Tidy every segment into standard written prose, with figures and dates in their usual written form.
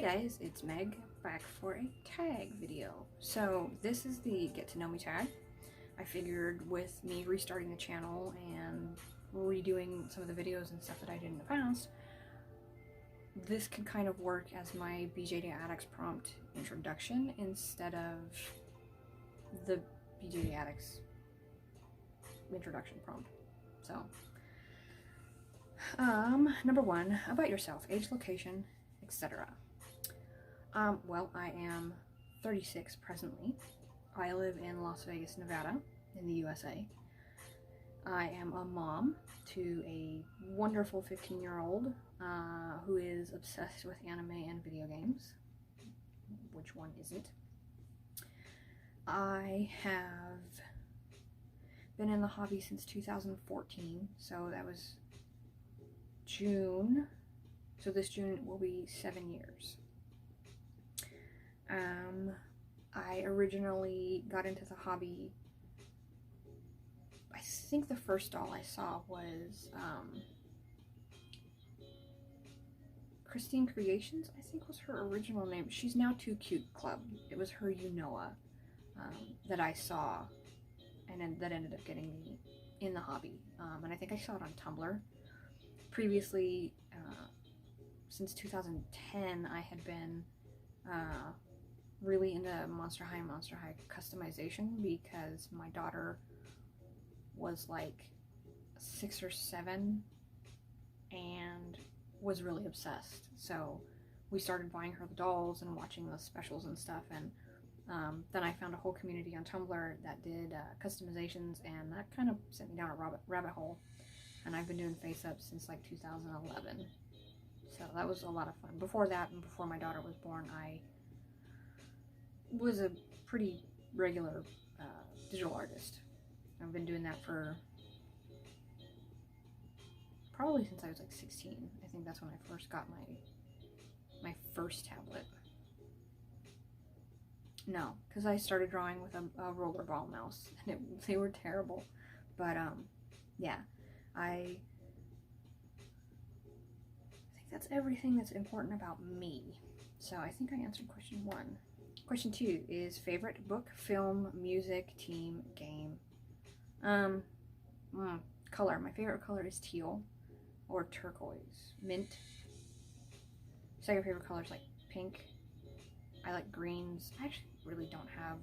guys, it's Meg back for a tag video. So this is the get to know me tag. I figured with me restarting the channel and redoing some of the videos and stuff that I did in the past, this could kind of work as my BJJ Addicts prompt introduction instead of the BJJ Addicts introduction prompt. So, number one, about yourself, age, location, etc. Well, I am 36 presently. I live in Las Vegas, Nevada, in the USA. I am a mom to a wonderful 15-year-old who is obsessed with anime and video games. Which one isn't? I have been in the hobby since 2014, so that was June. So this June will be 7 years. I originally got into the hobby, I think the first doll I saw was Christine Creations, I think was her original name. She's now Too Cute Club. It was her Unoa that I saw, and that ended up getting me in the hobby. And I think I saw it on Tumblr. Previously, since 2010, I had been really into Monster High and Monster High customization because my daughter was like 6 or 7 and was really obsessed. So we started buying her the dolls and watching the specials and stuff, and then I found a whole community on Tumblr that did customizations, and that kind of sent me down a rabbit hole, and I've been doing face ups since like 2011. So that was a lot of fun. Before that, and before my daughter was born, I was a pretty regular digital artist. I've been doing that for probably since I was like 16. I think that's when I first got my first tablet. No, because I started drawing with a rollerball mouse, and they were terrible. But yeah, I think that's everything that's important about me. So I think I answered question 1. Question 2 is favorite book, film, music, team, game. Color. My favorite color is teal or turquoise. Mint. Second favorite color is like pink. I like greens. I actually really don't have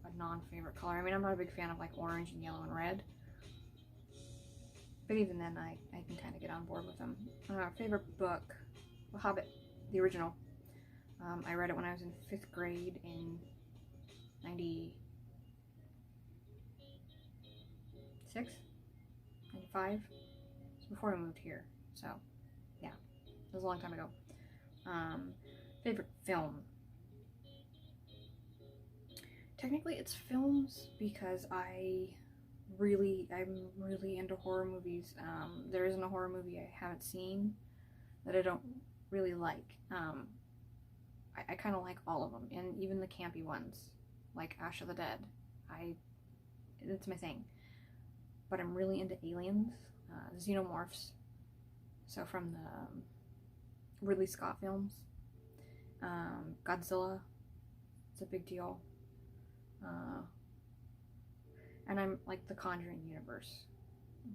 a non-favorite color. I mean, I'm not a big fan of like orange and yellow and red. But even then, I can kind of get on board with them. Favorite book, The Hobbit, the original. I read it when I was in 5th grade in 96, 95. It's before I moved here, so yeah, it was a long time ago. Favorite film. Technically it's films because I'm really into horror movies. There isn't a horror movie I haven't seen that I don't really like. I kind of like all of them, and even the campy ones, like Ash of the Dead. It's my thing. But I'm really into aliens, xenomorphs. So from the Ridley Scott films, Godzilla, it's a big deal. And I'm like the Conjuring universe.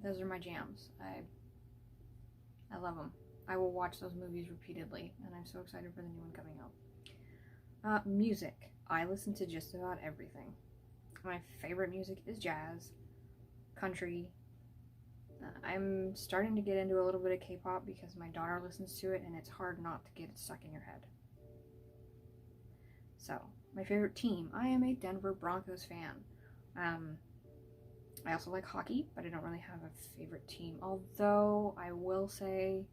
Those are my jams. I love them. I will watch those movies repeatedly, and I'm so excited for the new one coming out. Music. I listen to just about everything. My favorite music is jazz, country. I'm starting to get into a little bit of K-pop because my daughter listens to it, and it's hard not to get it stuck in your head. So, my favorite team. I am a Denver Broncos fan. I also like hockey, but I don't really have a favorite team. Although, I will say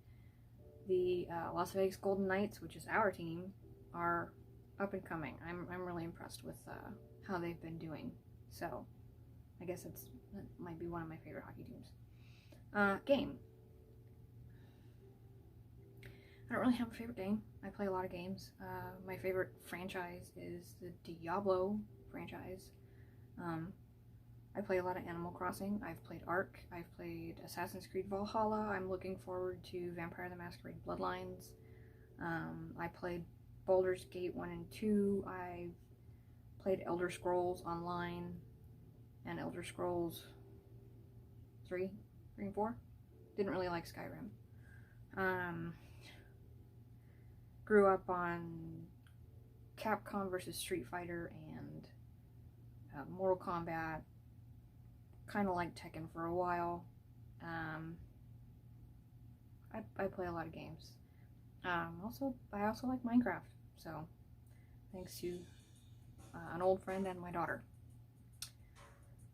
the Las Vegas Golden Knights, which is our team, are up and coming. I'm really impressed with how they've been doing. So, I guess that might be one of my favorite hockey teams. Game. I don't really have a favorite game. I play a lot of games. My favorite franchise is the Diablo franchise. I play a lot of Animal Crossing. I've played Ark. I've played Assassin's Creed Valhalla. I'm looking forward to Vampire the Masquerade Bloodlines. I played Baldur's Gate 1 and 2. I played Elder Scrolls Online and Elder Scrolls 3 and 4. Didn't really like Skyrim. Grew up on Capcom versus Street Fighter and Mortal Kombat. Kind of liked Tekken for a while. I play a lot of games. I also like Minecraft. So, thanks to an old friend and my daughter.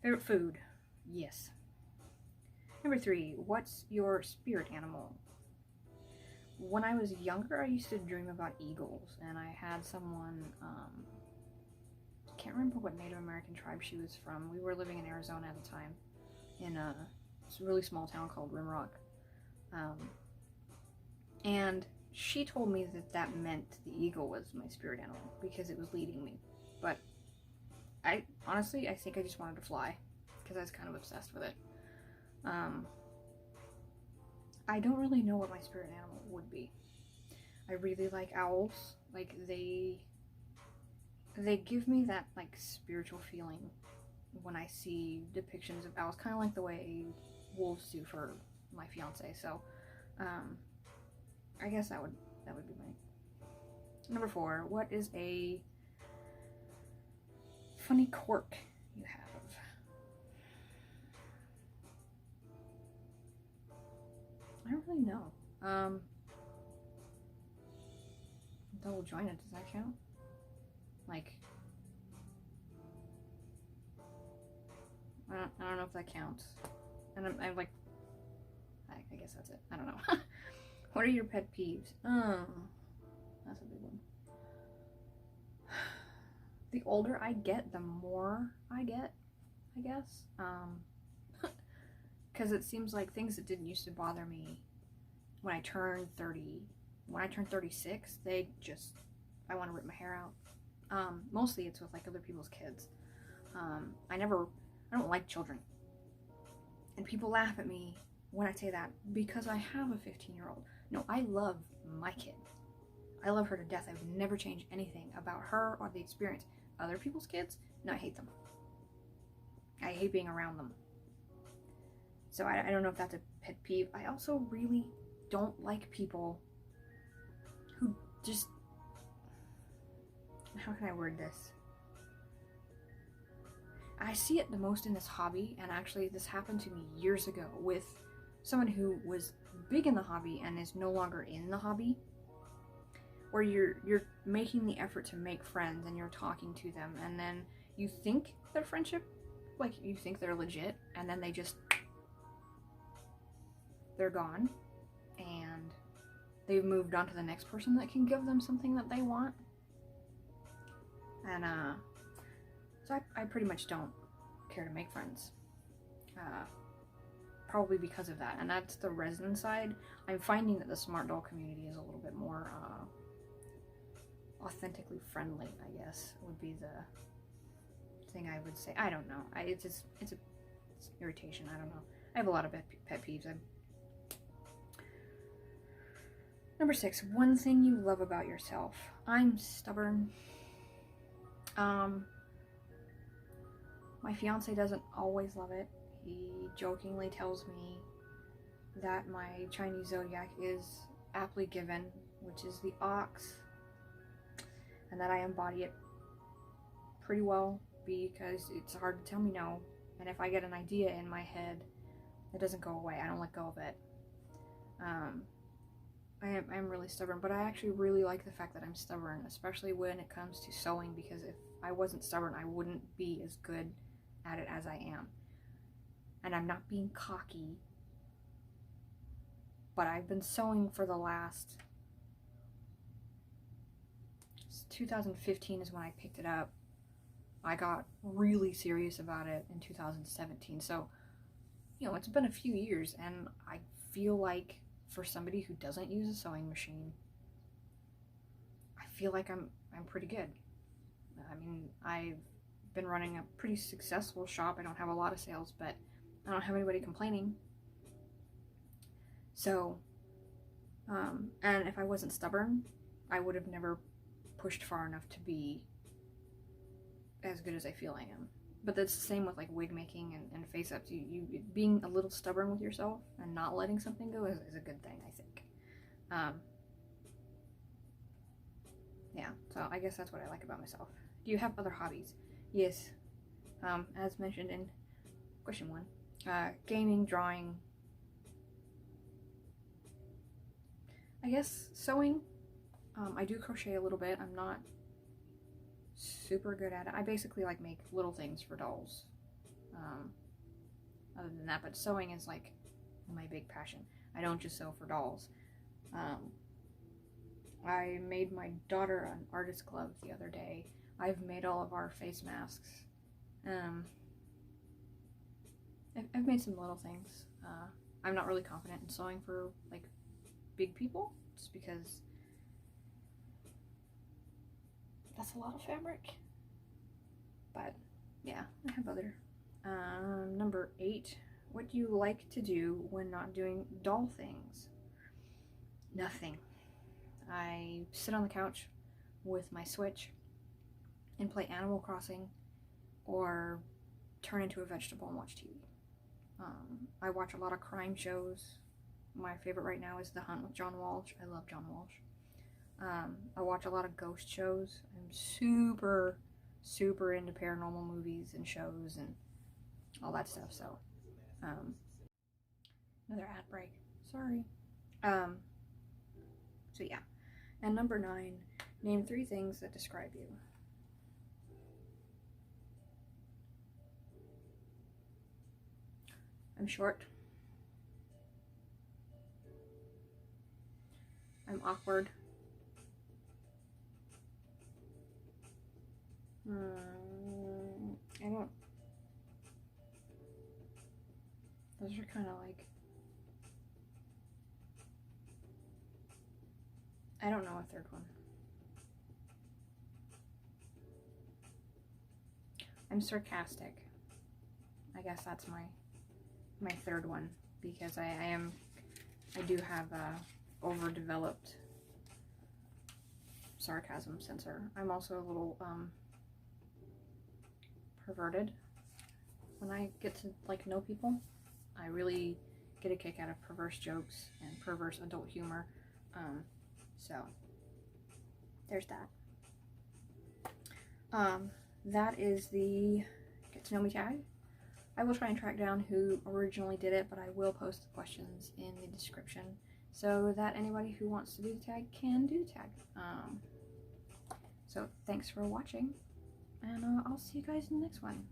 Favorite food? Yes. Number 3, what's your spirit animal? When I was younger, I used to dream about eagles, and I had someone, I can't remember what Native American tribe she was from. We were living in Arizona at the time, in a really small town called Rimrock. And she told me that meant the eagle was my spirit animal, because it was leading me. But I think I just wanted to fly, because I was kind of obsessed with it. I don't really know what my spirit animal would be. I really like owls. Like, they give me that, like, spiritual feeling when I see depictions of owls, kind of like the way wolves do for my fiance. So, I guess that would be mine. Number 4, what is a funny quirk you have? I don't really know. Double jointed, does that count? Like, I don't know if that counts. And I'm like, I guess that's it. I don't know. What are your pet peeves? Oh, that's a big one. The older I get, the more I get, I guess. Because it seems like things that didn't used to bother me when I turned 30, when I turned 36, I want to rip my hair out. Mostly it's with, like, other people's kids. I don't like children. And people laugh at me when I say that because I have a 15-year-old. No, I love my kid. I love her to death. I would never change anything about her or the experience. Other people's kids? No, I hate them. I hate being around them. So I don't know if that's a pet peeve. I also really don't like people who just... How can I word this? I see it the most in this hobby, and actually this happened to me years ago with someone who was big in the hobby and is no longer in the hobby, where you're making the effort to make friends and you're talking to them, and then you think their friendship, like, you think they're legit, and then they're gone, and they've moved on to the next person that can give them something that they want. And so I pretty much don't care to make friends, probably because of that. And that's the resin side. I'm finding that the smart doll community is a little bit more authentically friendly, I guess, would be the thing I would say. I don't know. It's irritation. I don't know. I have a lot of pet peeves. Number 6, one thing you love about yourself. I'm stubborn. My fiance doesn't always love it. He jokingly tells me that my Chinese zodiac is aptly given, which is the ox, and that I embody it pretty well because it's hard to tell me no. And if I get an idea in my head, it doesn't go away. I don't let go of it. I'm really stubborn, but I actually really like the fact that I'm stubborn, especially when it comes to sewing, because if I wasn't stubborn, I wouldn't be as good at it as I am. And I'm not being cocky, but I've been sewing for the last... 2015 is when I picked it up. I got really serious about it in 2017, so, you know, it's been a few years, and I feel like for somebody who doesn't use a sewing machine, I feel like I'm pretty good. I mean, I've been running a pretty successful shop. I don't have a lot of sales, but I don't have anybody complaining. So, and if I wasn't stubborn, I would have never pushed far enough to be as good as I feel I am. But that's the same with like wig making and face ups. You being a little stubborn with yourself and not letting something go is a good thing, I think. Yeah, so I guess that's what I like about myself. Do you have other hobbies? Yes. As mentioned in question 1, gaming, drawing, I guess sewing. I do crochet a little bit. I'm not super good at it. I basically like make little things for dolls. Other than that, but sewing is like my big passion. I don't just sew for dolls. I made my daughter an artist glove the other day. I've made all of our face masks. I've made some little things. I'm not really confident in sewing for like big people, just because that's a lot of fabric. But yeah, I have other. Number 8, what do you like to do when not doing doll things? Nothing. I sit on the couch with my Switch and play Animal Crossing, or turn into a vegetable and watch TV. I watch a lot of crime shows. My favorite right now is The Hunt with John Walsh. I love John Walsh. I watch a lot of ghost shows. I'm super into paranormal movies and shows and all that stuff. So another ad break, sorry. So yeah. And number 9, name 3 things that describe you. I'm short. I'm awkward. I don't. Those are kind of like. I don't know a third one. I'm sarcastic. I guess that's my third one, because I do have a overdeveloped sarcasm sensor. I'm also a little perverted. When I get to like know people, I really get a kick out of perverse jokes and perverse adult humor. So there's that. That is the get to know me tag. I will try and track down who originally did it, but I will post the questions in the description so that anybody who wants to do the tag can do the tag. So thanks for watching, and I'll see you guys in the next one.